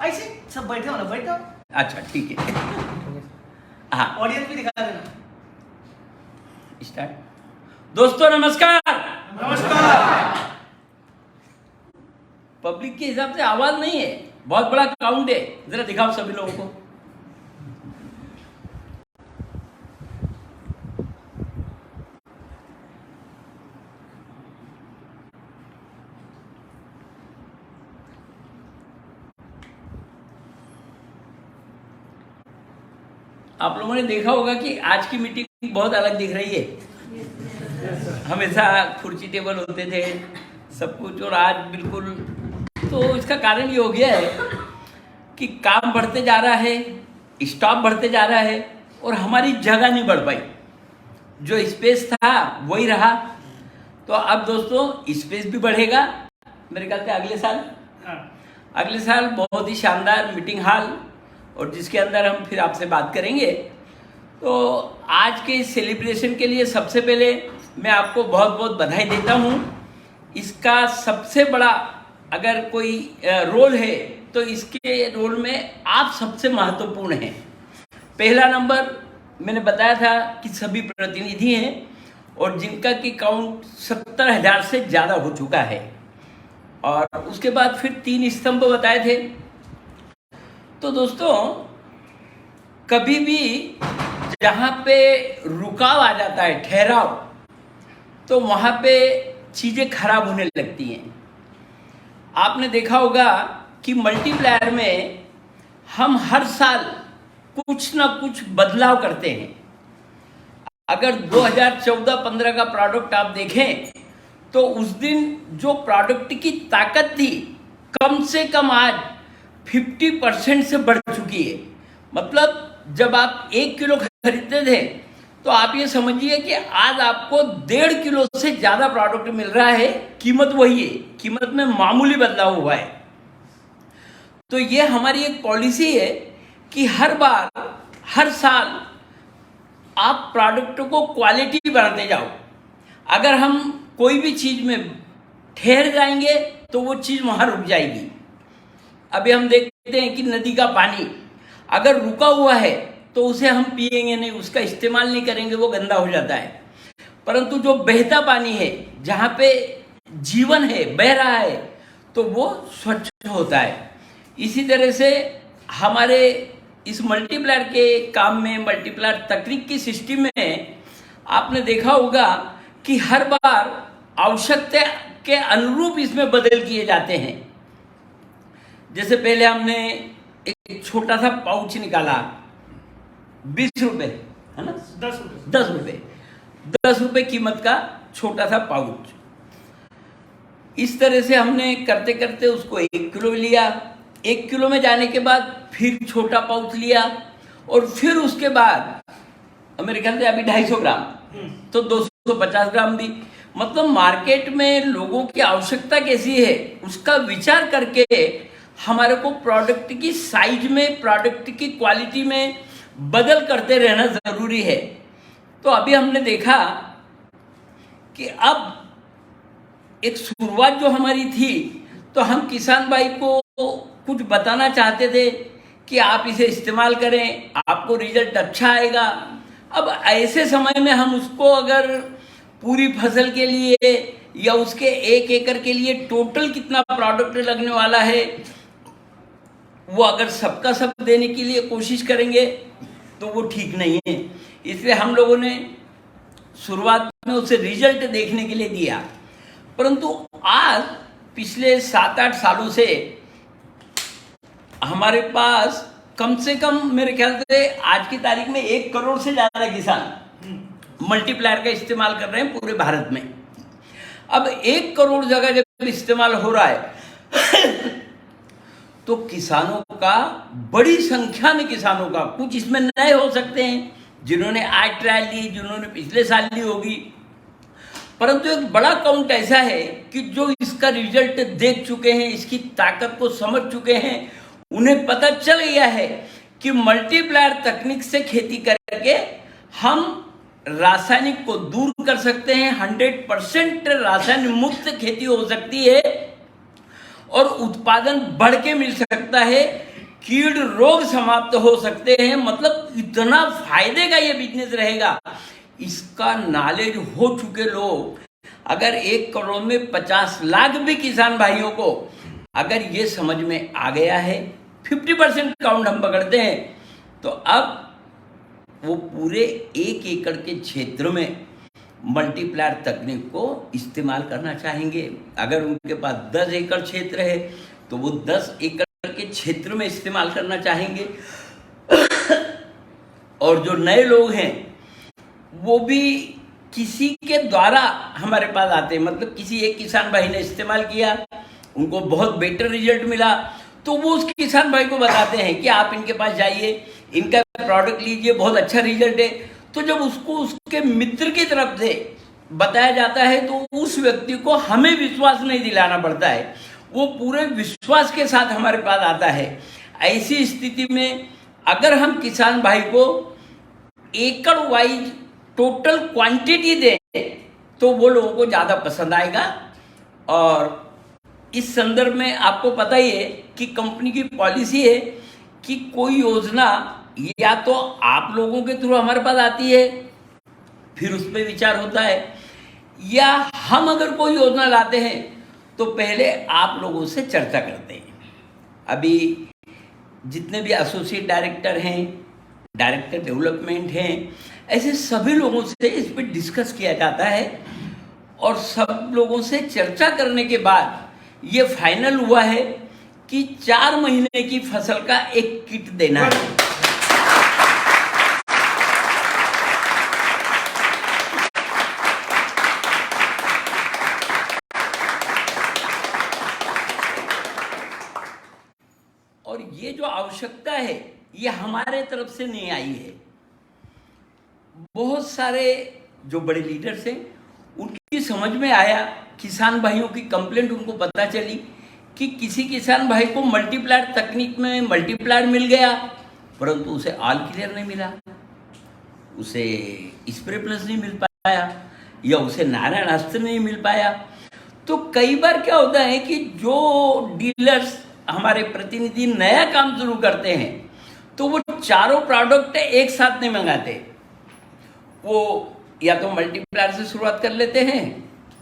ऐसे सब बैठे हो ना, बैठो। अच्छा ठीक है। हाँ ऑडियंस भी दिखा देना। स्टार्ट। दोस्तों नमस्कार। नमस्कार। पब्लिक के हिसाब से आवाज नहीं है, बहुत बड़ा काउंट है, जरा दिखाओ सभी लोगों को। आप लोगों ने देखा होगा कि आज की मीटिंग बहुत अलग दिख रही है। हमेशा कुर्सी टेबल होते थे सब कुछ, और आज बिल्कुल। तो इसका कारण ये हो गया है कि काम बढ़ते जा रहा है, स्टाफ बढ़ते जा रहा है, और हमारी जगह नहीं बढ़ पाई। जो स्पेस था वही रहा। तो अब दोस्तों स्पेस भी बढ़ेगा मेरे ख्याल से अगले साल। अगले साल बहुत ही शानदार मीटिंग हॉल, और जिसके अंदर हम फिर आपसे बात करेंगे। तो आज के सेलिब्रेशन के लिए सबसे पहले मैं आपको बहुत बहुत बधाई देता हूँ। इसका सबसे बड़ा अगर कोई रोल है तो इसके रोल में आप सबसे महत्वपूर्ण हैं। पहला नंबर मैंने बताया था कि सभी प्रतिनिधि हैं, और जिनका कि काउंट 70,000 से ज़्यादा हो चुका है। और उसके बाद फिर 3 स्तंभ बताए थे। तो दोस्तों कभी भी जहाँ पे रुकाव आ जाता है, ठहराव, तो वहाँ पे चीज़ें खराब होने लगती हैं। आपने देखा होगा कि मल्टीप्लायर में हम हर साल कुछ ना कुछ बदलाव करते हैं। अगर 2014-15 का प्रोडक्ट आप देखें तो उस दिन जो प्रोडक्ट की ताकत थी कम से कम आज 50% से बढ़ चुकी है। मतलब जब आप 1 किलो खरीदते थे तो आप ये समझिए कि आज आपको 1.5 किलो से ज़्यादा प्रोडक्ट मिल रहा है। कीमत वही है, कीमत में मामूली बदलाव हुआ है। तो ये हमारी एक पॉलिसी है कि हर बार, हर साल आप प्रोडक्ट को क्वालिटी बढ़ाते जाओ। अगर हम कोई भी चीज़ में ठहर जाएंगे तो वो चीज़ वहाँ रुक जाएगी। अभी हम देखते हैं कि नदी का पानी अगर रुका हुआ है तो उसे हम पिएंगे नहीं, उसका इस्तेमाल नहीं करेंगे, वो गंदा हो जाता है। परंतु जो बहता पानी है, जहाँ पे जीवन है, बह रहा है, तो वो स्वच्छ होता है। इसी तरह से हमारे इस मल्टीप्लायर के काम में, मल्टीप्लायर तकनीक की सिस्टम में आपने देखा होगा कि हर बार आवश्यकता के अनुरूप इसमें बदल किए जाते हैं। जैसे पहले हमने एक छोटा सा पाउच निकाला, 20 रुपए, है ना, 10 रुपए कीमत का छोटा सा पाउच। इस तरह से हमने करते करते उसको 1 किलो लिया। 1 किलो में जाने के बाद फिर छोटा पाउच लिया, और फिर उसके बाद मेरे ख्याल से अभी 250 ग्राम, तो 250 ग्राम दी। मतलब मार्केट में लोगों की आवश्यकता कैसी है उसका विचार करके हमारे को प्रोडक्ट की साइज में, प्रोडक्ट की क्वालिटी में बदल करते रहना जरूरी है। तो अभी हमने देखा कि अब एक शुरुआत जो हमारी थी, तो हम किसान भाई को कुछ बताना चाहते थे कि आप इसे इस्तेमाल करें, आपको रिजल्ट अच्छा आएगा। अब ऐसे समय में हम उसको अगर पूरी फसल के लिए या उसके 1 एकड़ के लिए टोटल कितना प्रोडक्ट लगने वाला है, वो अगर सबका सब देने के लिए कोशिश करेंगे तो वो ठीक नहीं है। इसलिए हम लोगों ने शुरुआत में उसे रिजल्ट देखने के लिए दिया। परंतु आज पिछले 7-8 सालों से हमारे पास कम से कम मेरे ख्याल से आज की तारीख में 1 करोड़ से ज़्यादा किसान मल्टीप्लायर का इस्तेमाल कर रहे हैं पूरे भारत में। अब 1 करोड़ जगह जब इस्तेमाल हो रहा है तो किसानों का, बड़ी संख्या में किसानों का, कुछ इसमें नए हो सकते हैं जिन्होंने आज ट्रायल ली, जिन्होंने पिछले साल ली होगी, परंतु एक बड़ा काउंट ऐसा है कि जो इसका रिजल्ट देख चुके हैं, इसकी ताकत को समझ चुके हैं। उन्हें पता चल गया है कि मल्टीप्लायर तकनीक से खेती करके हम रासायनिक को दूर कर सकते हैं। 100% रासायनिक मुक्त खेती हो सकती है। और उत्पादन बढ़ के मिल सकता है, कीड़ रोग समाप्त हो सकते हैं। मतलब इतना फायदे का ये बिजनेस रहेगा। इसका नॉलेज हो चुके लोग, अगर 1 करोड़ में 50 लाख भी किसान भाइयों को अगर ये समझ में आ गया है, 50% काउंट हम पकड़ते हैं, तो अब वो पूरे 1 एकड़ के क्षेत्र में मल्टीप्लायर तकनीक को इस्तेमाल करना चाहेंगे। अगर उनके पास 10 एकड़ क्षेत्र है तो वो 10 एकड़ के क्षेत्र में इस्तेमाल करना चाहेंगे। और जो नए लोग हैं वो भी किसी के द्वारा हमारे पास आते हैं, मतलब किसी एक किसान भाई ने इस्तेमाल किया, उनको बहुत बेटर रिजल्ट मिला, तो वो उस किसान भाई को बताते हैं कि आप इनके पास जाइए, इनका प्रोडक्ट लीजिए, बहुत अच्छा रिजल्ट है। तो जब उसको उसके मित्र की तरफ से बताया जाता है तो उस व्यक्ति को हमें विश्वास नहीं दिलाना पड़ता है, वो पूरे विश्वास के साथ हमारे पास आता है। ऐसी स्थिति में अगर हम किसान भाई को एकड़ वाइज टोटल क्वांटिटी दें तो वो लोगों को ज़्यादा पसंद आएगा। और इस संदर्भ में आपको पता ही है कि कंपनी की पॉलिसी है कि कोई योजना या तो आप लोगों के थ्रू हमारे पास आती है, फिर उस पर विचार होता है, या हम अगर कोई योजना लाते हैं तो पहले आप लोगों से चर्चा करते हैं। अभी जितने भी एसोसिएट डायरेक्टर हैं, डायरेक्टर डेवलपमेंट हैं, ऐसे सभी लोगों से इस पर डिस्कस किया जाता है और सब लोगों से चर्चा करने के बाद ये फाइनल हुआ है कि 4 महीने की फसल का एक किट देना है। और ये जो आवश्यकता है ये हमारे तरफ से नहीं आई है। बहुत सारे जो बड़े लीडर्स हैं उनकी समझ में आया, किसान भाइयों की कंप्लेंट उनको पता चली कि किसी किसान भाई को मल्टीप्लायर तकनीक में मल्टीप्लायर मिल गया परंतु उसे ऑल क्लियर नहीं मिला, उसे स्प्रे प्लस नहीं मिल पाया, या उसे नारायण अस्त्र नहीं मिल पाया। तो कई बार क्या होता है कि जो डीलर्स हमारे प्रतिनिधि नया काम शुरू करते हैं तो वो चारों प्रोडक्ट एक साथ नहीं मंगाते, वो या तो मल्टीप्लायर से शुरुआत कर लेते हैं,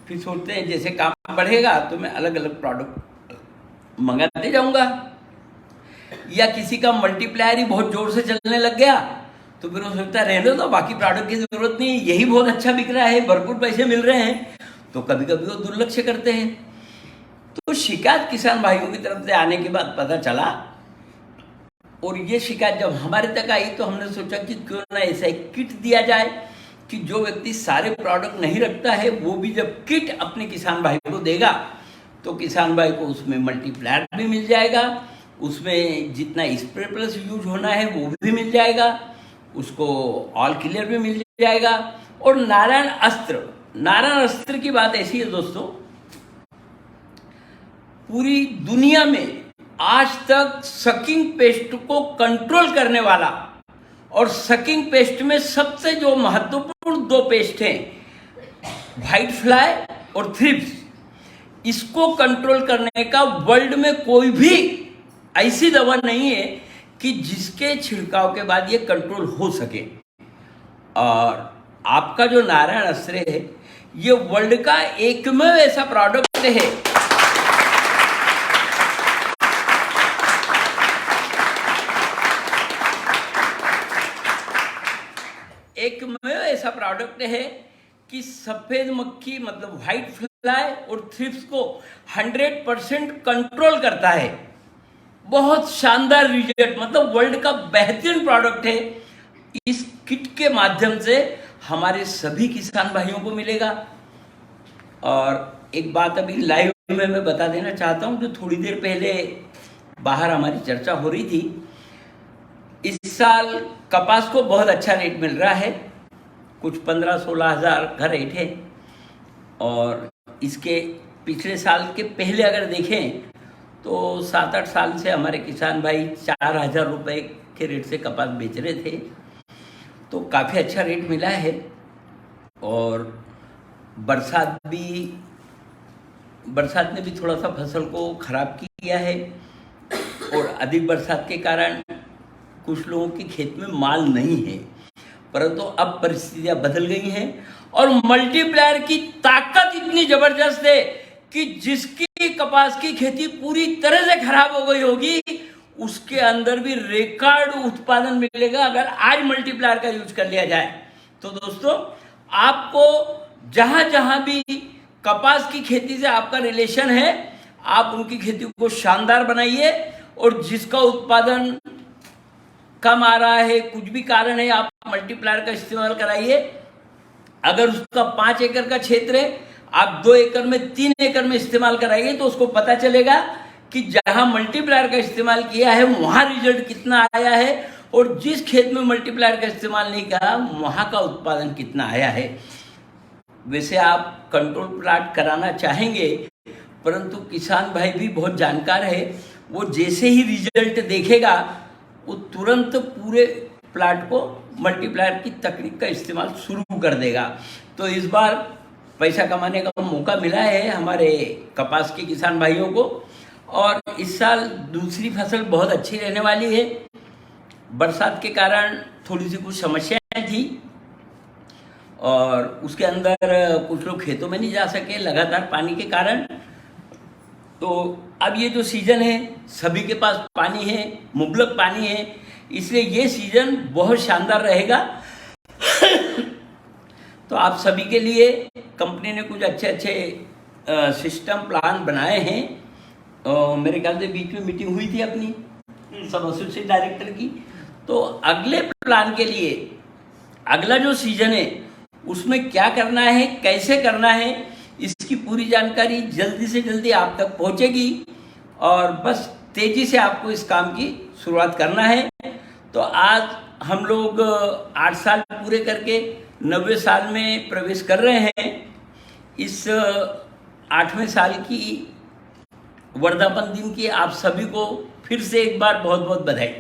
फिर सोचते हैं जैसे काम बढ़ेगा तो मैं अलग अलग प्रोडक्ट मंगाते जाऊंगा, या किसी का मल्टीप्लायर ही बहुत जोर से चलने लग गया तो फिर वो सोचता है रहने दो, बाकी प्रोडक्ट की जरूरत नहीं, यही बहुत अच्छा बिक रहा है, भरपूर पैसे मिल रहे हैं, तो कभी कभी वो दुर्लक्ष्य करते हैं। तो शिकायत किसान भाइयों की तरफ से आने के बाद पता चला, और ये शिकायत जब हमारे तक आई तो हमने सोचा कि क्यों ना ऐसा एक किट दिया जाए कि जो व्यक्ति सारे प्रोडक्ट नहीं रखता है वो भी जब किट अपने किसान भाई को देगा तो किसान भाई को उसमें मल्टीप्लायर भी मिल जाएगा, उसमें जितना स्प्रे प्लस यूज होना है वो भी मिल जाएगा, उसको ऑल क्लियर भी मिल जाएगा। और नारायण अस्त्र की बात ऐसी है दोस्तों, पूरी दुनिया में आज तक सकिंग पेस्ट को कंट्रोल करने वाला, और सकिंग पेस्ट में सबसे जो महत्वपूर्ण 2 पेस्ट हैं, व्हाइट फ्लाई और थ्रिप्स, इसको कंट्रोल करने का वर्ल्ड में कोई भी ऐसी दवा नहीं है कि जिसके छिड़काव के बाद ये कंट्रोल हो सके। और आपका जो नारायण अस्त्र है ये वर्ल्ड का एकमेव ऐसा प्रोडक्ट है कि सफेद मक्खी मतलब व्हाइट फ्लाई और थ्रिप्स को 100% कंट्रोल करता है। बहुत शानदार रिजल्ट, मतलब वर्ल्ड का बेहतरीन प्रोडक्ट है। इस किट के माध्यम से हमारे सभी किसान भाइयों को मिलेगा। और एक बात अभी लाइव में मैं बता देना चाहता हूं, जो थोड़ी देर पहले बाहर हमारी चर्चा हो रही थी, इस साल कपास को बहुत अच्छा रेट मिल रहा है, कुछ 15-16 हज़ार का रेट है। और इसके पिछले साल के पहले अगर देखें तो 7-8 साल से हमारे किसान भाई 4,000 रुपये के रेट से कपास बेच रहे थे, तो काफ़ी अच्छा रेट मिला है। और बरसात भी बरसात ने भी थोड़ा सा फसल को खराब किया है और अधिक बरसात के कारण कुछ लोगों के खेत में माल नहीं है, परंतु अब परिस्थितियां बदल गई हैं और मल्टीप्लायर की ताकत इतनी जबरदस्त है कि जिसकी कपास की खेती पूरी तरह से खराब हो गई होगी उसके अंदर भी रिकॉर्ड उत्पादन मिलेगा अगर आज मल्टीप्लायर का यूज कर लिया जाए। तो दोस्तों, आपको जहां जहां भी कपास की खेती से आपका रिलेशन है, आप उनकी खेती को शानदार बनाइए और जिसका उत्पादन कम आ रहा है, कुछ भी कारण है, आप मल्टीप्लायर का इस्तेमाल कराइए। अगर उसका 5 एकड़ का क्षेत्र है, आप 2 एकड़ में 3 एकड़ में इस्तेमाल कराइए तो उसको पता चलेगा कि जहां मल्टीप्लायर का इस्तेमाल किया है वहां रिजल्ट कितना आया है और जिस खेत में मल्टीप्लायर का इस्तेमाल नहीं करा वहां का उत्पादन कितना आया है। वैसे आप कंट्रोल प्लाट कराना चाहेंगे, परंतु किसान भाई भी बहुत जानकार है, वो जैसे ही रिजल्ट देखेगा वो तुरंत पूरे प्लाट को मल्टीप्लायर की तकनीक का इस्तेमाल शुरू कर देगा। तो इस बार पैसा कमाने का मौका मिला है हमारे कपास के किसान भाइयों को और इस साल दूसरी फसल बहुत अच्छी रहने वाली है। बरसात के कारण थोड़ी सी कुछ समस्याएं थी और उसके अंदर कुछ लोग खेतों में नहीं जा सके लगातार पानी के कारण। तो अब ये जो सीजन है सभी के पास पानी है, मुबलक पानी है, इसलिए ये सीजन बहुत शानदार रहेगा। तो आप सभी के लिए कंपनी ने कुछ अच्छे सिस्टम प्लान बनाए हैं। मेरे ख्याल से बीच में मीटिंग हुई थी अपनी सब एसोसिएट डायरेक्टर की। तो अगले प्लान के लिए अगला जो सीजन है उसमें क्या करना है, कैसे करना है, इसकी पूरी जानकारी जल्दी से जल्दी आप तक पहुंचेगी और बस तेजी से आपको इस काम की शुरुआत करना है। तो आज हम लोग 8 साल पूरे करके 90 साल में प्रवेश कर रहे हैं। इस 8वें साल की वर्धापन दिन की आप सभी को फिर से एक बार बहुत बहुत बधाई।